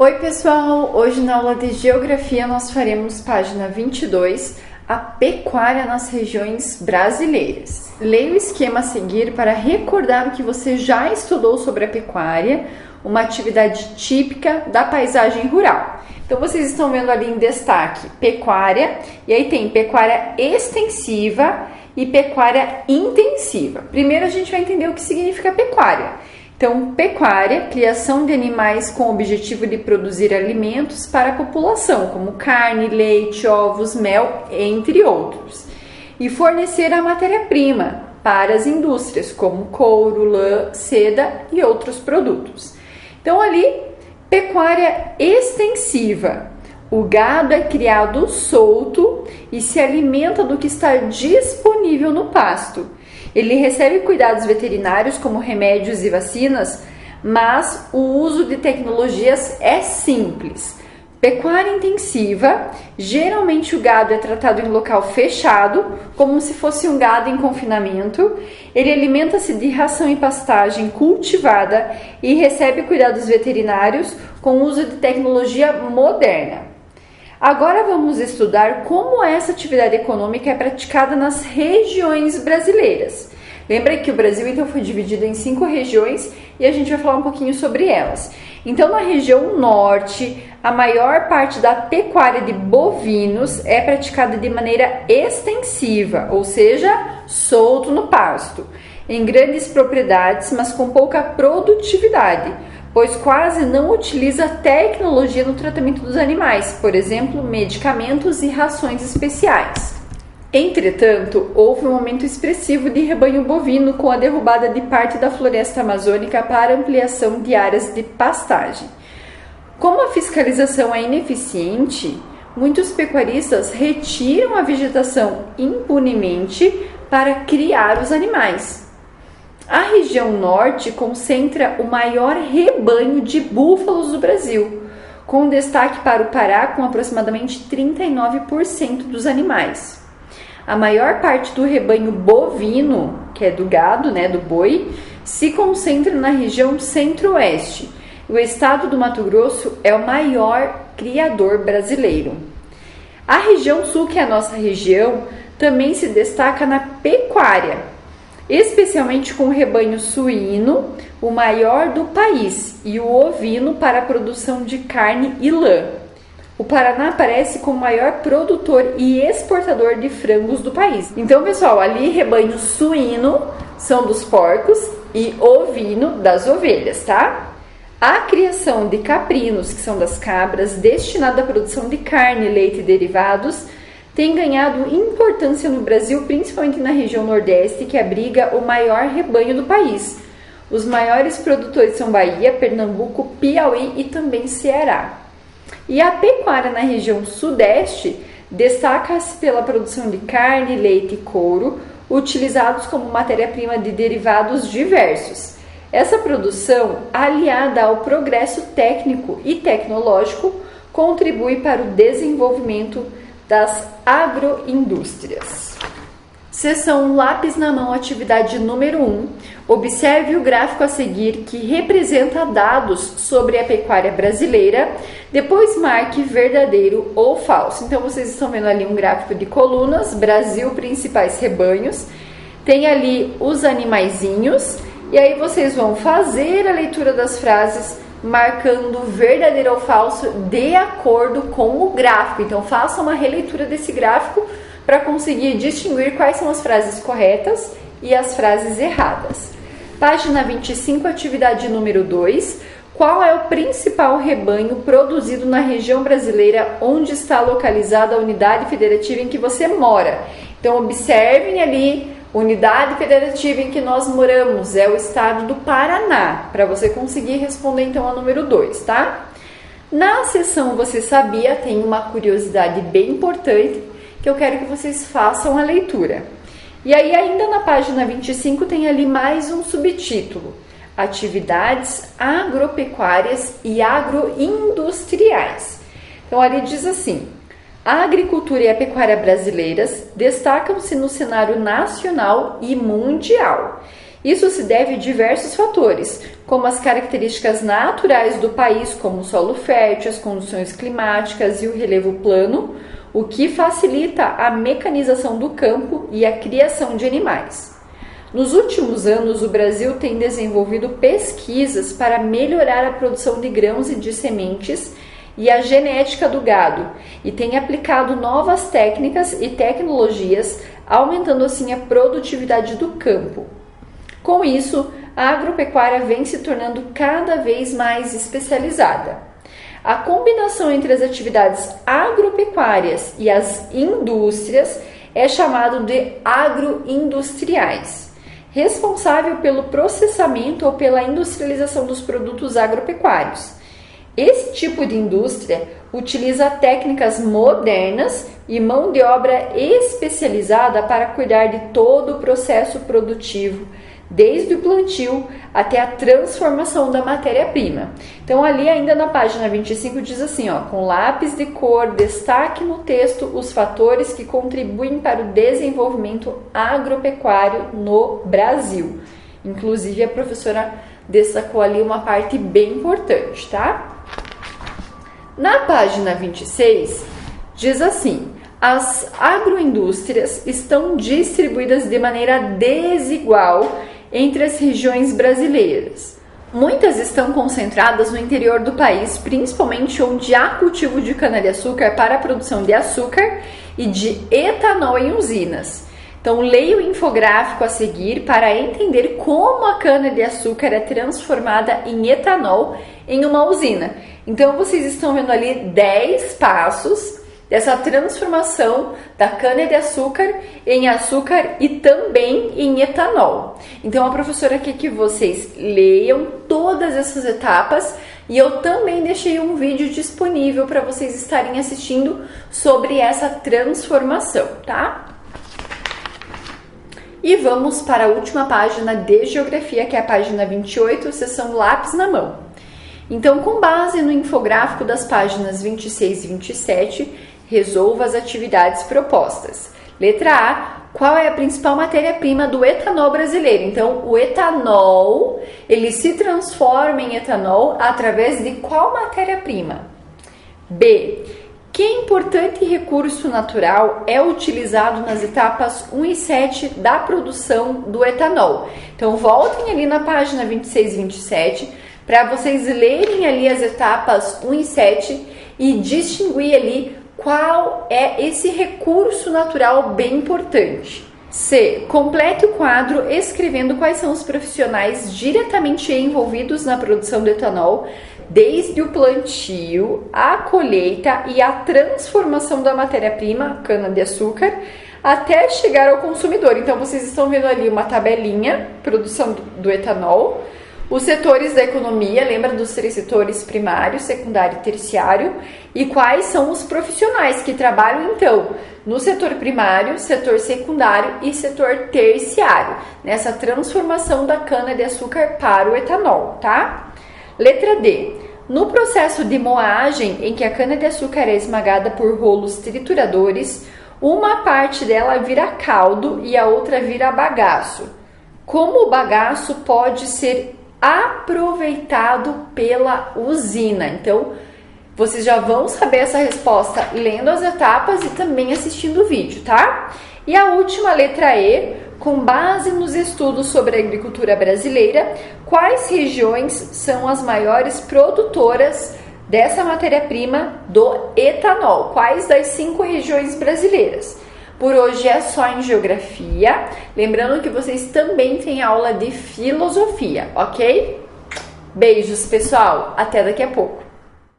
Oi pessoal, hoje na aula de Geografia nós faremos página 22, a pecuária nas regiões brasileiras. Leia o esquema a seguir para recordar o que você já estudou sobre a pecuária, uma atividade típica da paisagem rural. Então vocês estão vendo ali em destaque pecuária, e aí tem pecuária extensiva e pecuária intensiva. Primeiro a gente vai entender o que significa pecuária. Então, pecuária, criação de animais com o objetivo de produzir alimentos para a população, como carne, leite, ovos, mel, entre outros. E fornecer a matéria-prima para as indústrias, como couro, lã, seda e outros produtos. Então, ali, pecuária extensiva. O gado é criado solto e se alimenta do que está disponível no pasto. Ele recebe cuidados veterinários como remédios e vacinas, mas o uso de tecnologias é simples. Pecuária intensiva, geralmente o gado é tratado em local fechado, como se fosse um gado em confinamento. Ele alimenta-se de ração e pastagem cultivada e recebe cuidados veterinários com o uso de tecnologia moderna. Agora vamos estudar como essa atividade econômica é praticada nas regiões brasileiras. Lembra que o Brasil então foi dividido em 5 regiões e a gente vai falar um pouquinho sobre elas. Então, na região norte, a maior parte da pecuária de bovinos é praticada de maneira extensiva, ou seja, solto no pasto, em grandes propriedades, mas com pouca produtividade, pois quase não utiliza tecnologia no tratamento dos animais, por exemplo, medicamentos e rações especiais. Entretanto, houve um aumento expressivo de rebanho bovino com a derrubada de parte da floresta amazônica para ampliação de áreas de pastagem. Como a fiscalização é ineficiente, muitos pecuaristas retiram a vegetação impunemente para criar os animais. A região norte concentra o maior rebanho de búfalos do Brasil, com destaque para o Pará, com aproximadamente 39% dos animais. A maior parte do rebanho bovino, que é do gado, do boi, se concentra na região centro-oeste. O estado do Mato Grosso é o maior criador brasileiro. A região sul, que é a nossa região, também se destaca na pecuária, especialmente com o rebanho suíno, o maior do país, e o ovino para a produção de carne e lã. O Paraná aparece como o maior produtor e exportador de frangos do país. Então, pessoal, ali rebanho suíno são dos porcos e ovino das ovelhas, tá? A criação de caprinos, que são das cabras, destinada à produção de carne, leite e derivados, tem ganhado importância no Brasil, principalmente na região Nordeste, que abriga o maior rebanho do país. Os maiores produtores são Bahia, Pernambuco, Piauí e também Ceará. E a pecuária na região Sudeste destaca-se pela produção de carne, leite e couro, utilizados como matéria-prima de derivados diversos. Essa produção, aliada ao progresso técnico e tecnológico, contribui para o desenvolvimento das agroindústrias. Seção Lápis na Mão, atividade número 1. Observe o gráfico a seguir que representa dados sobre a pecuária brasileira. Depois marque verdadeiro ou falso. Então vocês estão vendo ali um gráfico de colunas, Brasil, principais rebanhos. Tem ali os animaizinhos e aí vocês vão fazer a leitura das frases marcando verdadeiro ou falso de acordo com o gráfico. Então faça uma releitura desse gráfico para conseguir distinguir quais são as frases corretas e as frases erradas. Página 25, atividade número 2. Qual é o principal rebanho produzido na região brasileira onde está localizada a unidade federativa em que você mora? Então observem ali, unidade federativa em que nós moramos é o estado do Paraná, para você conseguir responder então a número 2, tá? Na seção Você Sabia tem uma curiosidade bem importante que eu quero que vocês façam a leitura. E aí ainda na página 25 tem ali mais um subtítulo: Atividades agropecuárias e agroindustriais. Então ali diz assim: a agricultura e a pecuária brasileiras destacam-se no cenário nacional e mundial Isso se deve a diversos fatores, como as características naturais do país, como o solo fértil, as condições climáticas e o relevo plano, o que facilita a mecanização do campo e a criação de animais. Nos últimos anos, o Brasil tem desenvolvido pesquisas para melhorar a produção de grãos e de sementes e a genética do gado, e tem aplicado novas técnicas e tecnologias, aumentando assim a produtividade do campo. Com isso, a agropecuária vem se tornando cada vez mais especializada. A combinação entre as atividades agropecuárias e as indústrias é chamado de agroindustriais, responsável pelo processamento ou pela industrialização dos produtos agropecuários. Esse tipo de indústria utiliza técnicas modernas e mão de obra especializada para cuidar de todo o processo produtivo, desde o plantio até a transformação da matéria-prima. Então ali ainda na página 25 diz assim, ó, com lápis de cor, destaque no texto os fatores que contribuem para o desenvolvimento agropecuário no Brasil. Inclusive a professora destacou ali uma parte bem importante, tá? Na página 26 diz assim: as agroindústrias estão distribuídas de maneira desigual entre as regiões brasileiras. Muitas estão concentradas no interior do país, principalmente onde há cultivo de cana-de-açúcar para a produção de açúcar e de etanol em usinas. Então, leia o infográfico a seguir para entender como a cana-de-açúcar é transformada em etanol em uma usina. Então, vocês estão vendo ali 10 passos dessa transformação da cana-de-açúcar em açúcar e também em etanol. Então, a professora quer que vocês leiam todas essas etapas e eu também deixei um vídeo disponível para vocês estarem assistindo sobre essa transformação, tá? E vamos para a última página de Geografia, que é a página 28, seção Lápis na Mão. Então, com base no infográfico das páginas 26 e 27, resolva as atividades propostas. Letra A, qual é a principal matéria-prima do etanol brasileiro? Então, o etanol, ele se transforma em etanol através de qual matéria-prima? B, que importante recurso natural é utilizado nas etapas 1 e 7 da produção do etanol? Então, voltem ali na página 26 e 27 para vocês lerem ali as etapas 1 e 7 e distinguir ali qual é esse recurso natural bem importante. C. Complete o quadro escrevendo quais são os profissionais diretamente envolvidos na produção do etanol, desde o plantio, a colheita e a transformação da matéria-prima, cana-de-açúcar, até chegar ao consumidor. Então, vocês estão vendo ali uma tabelinha, produção do etanol, os setores da economia, lembra dos 3 setores primário, secundário e terciário, e quais são os profissionais que trabalham, então, no setor primário, setor secundário e setor terciário, nessa transformação da cana-de-açúcar para o etanol, tá? Letra D. No processo de moagem, em que a cana-de-açúcar é esmagada por rolos trituradores, uma parte dela vira caldo e a outra vira bagaço. Como o bagaço pode ser aproveitado pela usina? Então, vocês já vão saber essa resposta lendo as etapas e também assistindo o vídeo, tá? E a última, letra E, com base nos estudos sobre a agricultura brasileira, quais regiões são as maiores produtoras dessa matéria-prima do etanol? Quais das 5 regiões brasileiras? Por hoje é só em Geografia. Lembrando que vocês também têm aula de Filosofia, ok? Beijos, pessoal. Até daqui a pouco.